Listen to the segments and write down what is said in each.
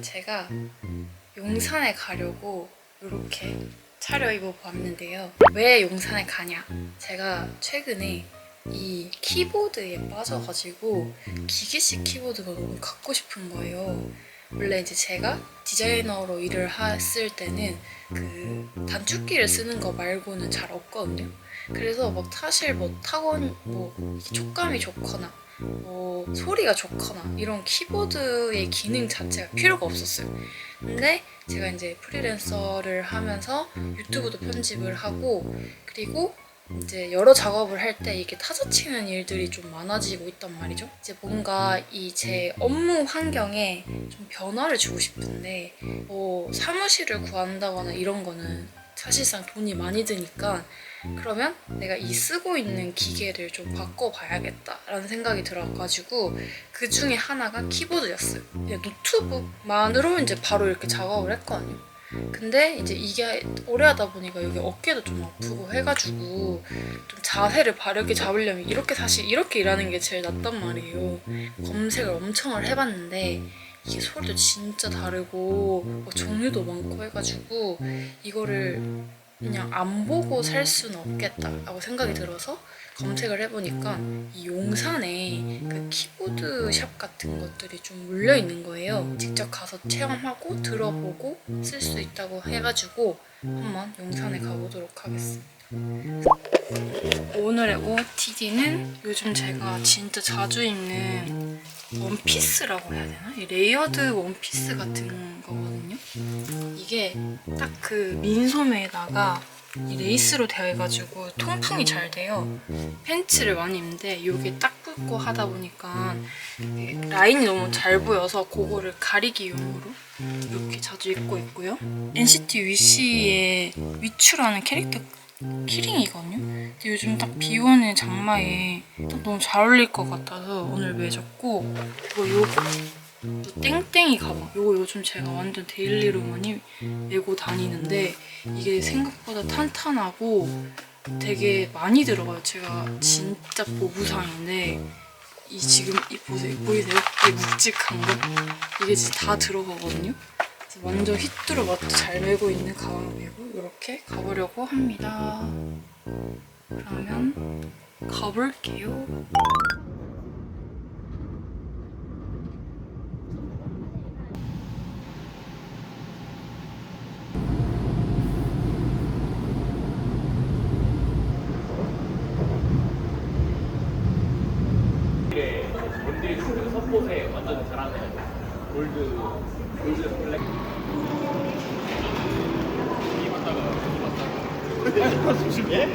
제가 용산에 가려고 이렇게 차려입어 봤는데요. 왜 용산에 가냐? 제가 최근에 이 키보드에 빠져가지고 기계식 키보드가 너무 갖고 싶은 거예요. 원래 이제 제가 디자이너로 일을 했을 때는 그 단축키를 쓰는 거 말고는 잘 없거든요. 그래서 막 사실 뭐 타건 뭐 촉감이 좋거나 뭐 소리가 좋거나 이런 키보드의 기능 자체가 필요가 없었어요. 근데 제가 이제 프리랜서를 하면서 유튜브도 편집을 하고 그리고 이제 여러 작업을 할 때 이게 타자 치는 일들이 좀 많아지고 있단 말이죠. 이제 뭔가 이 제 업무 환경에 좀 변화를 주고 싶은데 뭐 사무실을 구한다거나 이런 거는 사실상 돈이 많이 드니까 그러면 내가 이 쓰고 있는 기계를 좀 바꿔봐야겠다라는 생각이 들어가지고 그 중에 하나가 키보드였어요. 그냥 노트북만으로 이제 바로 이렇게 작업을 했거든요. 근데 이제 이게 오래 하다 보니까 여기 어깨도 좀 아프고 해가지고 좀 자세를 바르게 잡으려면 이렇게 사실 이렇게 일하는 게 제일 낫단 말이에요. 검색을 엄청 해봤는데 이게 소리도 진짜 다르고 뭐 종류도 많고 해가지고 이거를 그냥 안 보고 살 수는 없겠다라고 생각이 들어서 검색을 해보니까 이 용산에 그 키보드 샵 같은 것들이 좀 물려 있는 거예요. 직접 가서 체험하고 들어보고 쓸 수 있다고 해가지고 한번 용산에 가보도록 하겠습니다. 오늘의 OOTD는 요즘 제가 진짜 자주 입는 원피스라고 해야 되나? 이 레이어드 원피스 같은 거거든요. 이게 딱 그 민소매에다가 이 레이스로 되어 있어가지고 통풍이 잘 돼요. 팬츠를 많이 입는데 이게 딱 붙고 하다 보니까 라인이 너무 잘 보여서 그거를 가리기용으로 이렇게 자주 입고 있고요. NCT 위시의 위추라는 캐릭터 키링이거든요. 근데 요즘 딱 비 오는 장마에 딱 너무 잘 어울릴 것 같아서 오늘 매졌고 요거 땡땡이 가방 요거 요즘 제가 완전 데일리로 많이 메고 다니는데 이게 생각보다 탄탄하고 되게 많이 들어가요. 제가 진짜 보부상인데 이 지금 이 보이세요? 이 묵직한 거 이게 진짜 다 들어가거든요. 그래서 완전 휘뚜루 마트 잘 메고 있는 가방을 메고 이렇게 가보려고 합니다. 그러면 가볼게요. 본딜 그 서폿에 완전 잘하는 골드 블랙 이 맞다가 조심해.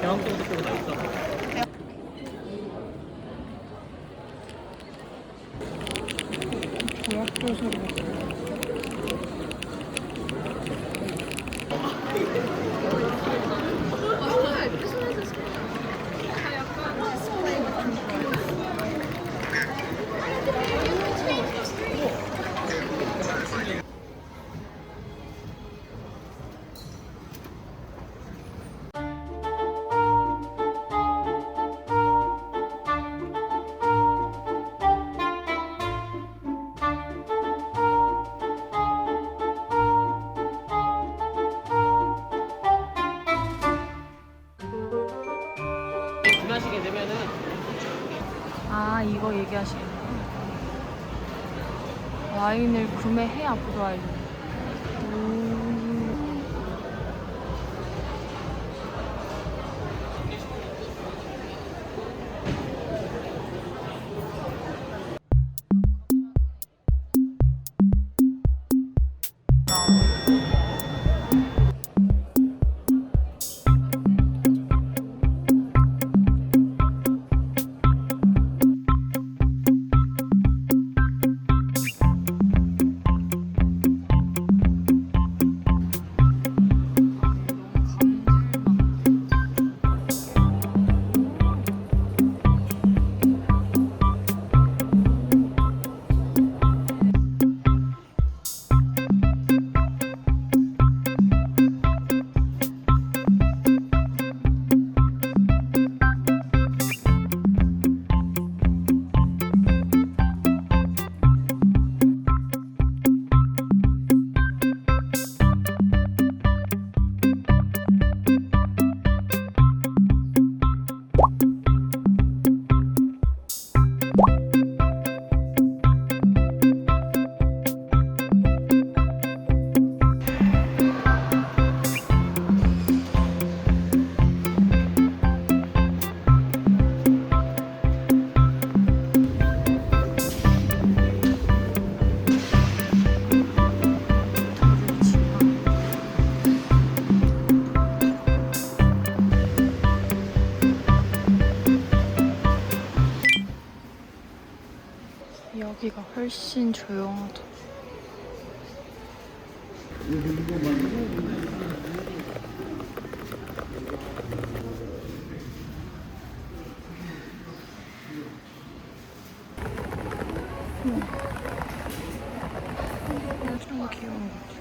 대왕정도 쪽으로 나 있어. 대학교 소리 구매하시게 되면은 아 이거 얘기하시는 거예요? 와인을 구매해야 보도알죠. 여기가 훨씬 조용하다. 엄청 귀여운 것 같아.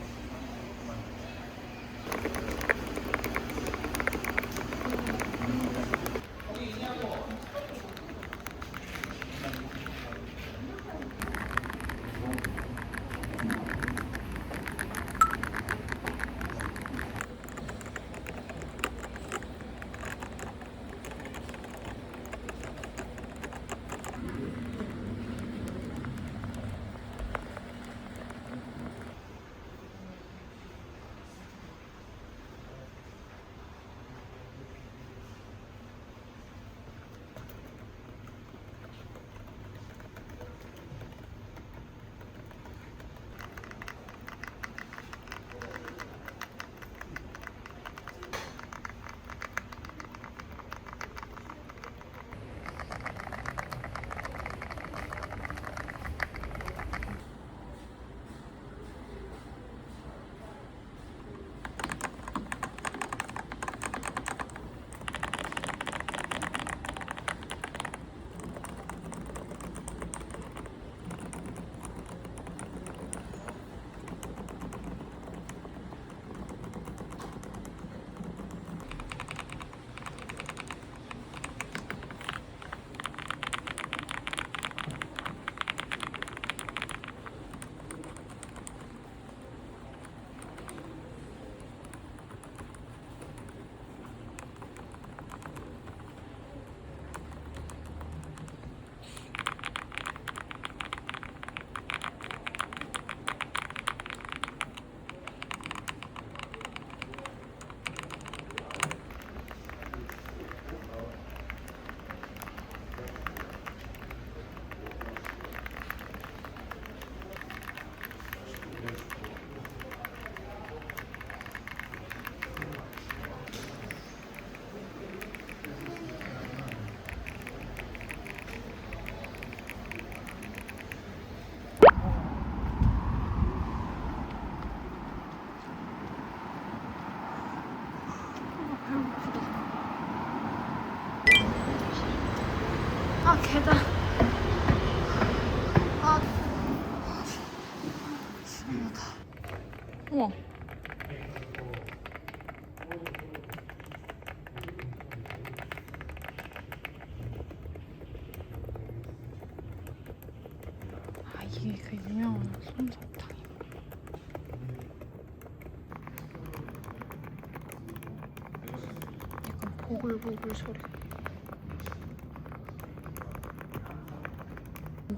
아, 계단. 아, 심하다. 우와. 아, 이게 그 유명한 솜사탕이야. 약간 보글보글 소리.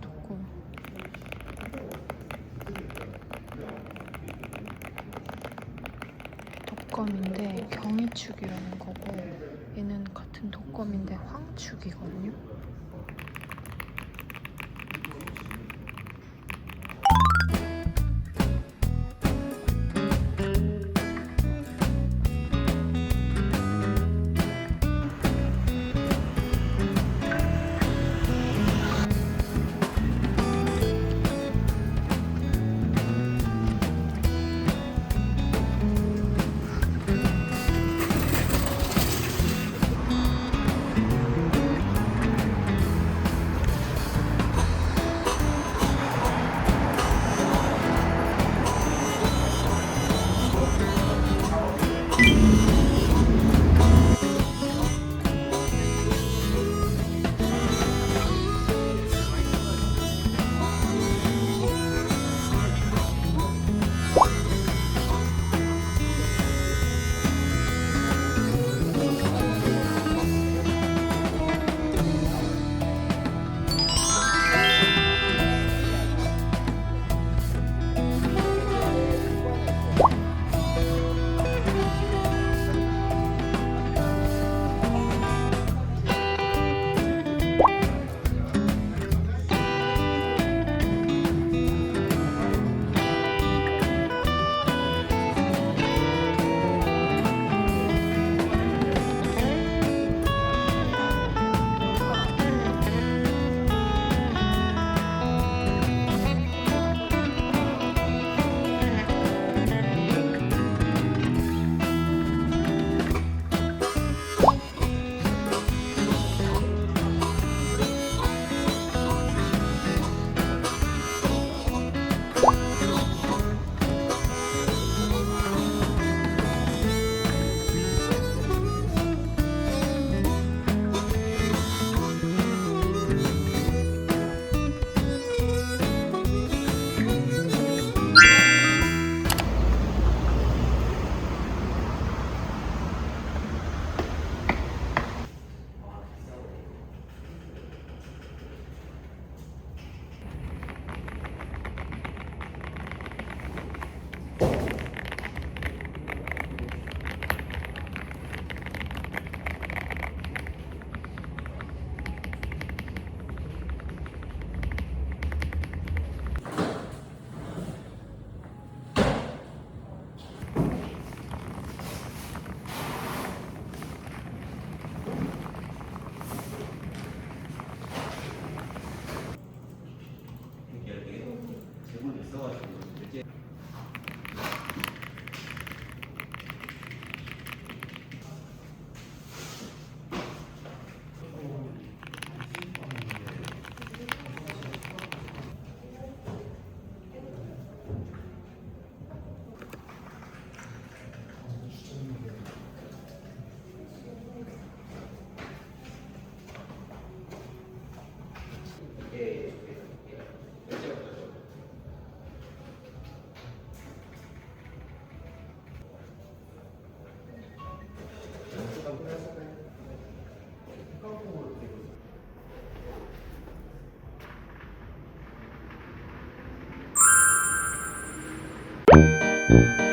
두꺼워. 독감인데 경이축이라는 거고, 얘는 같은 독감인데 황축이거든요. Thank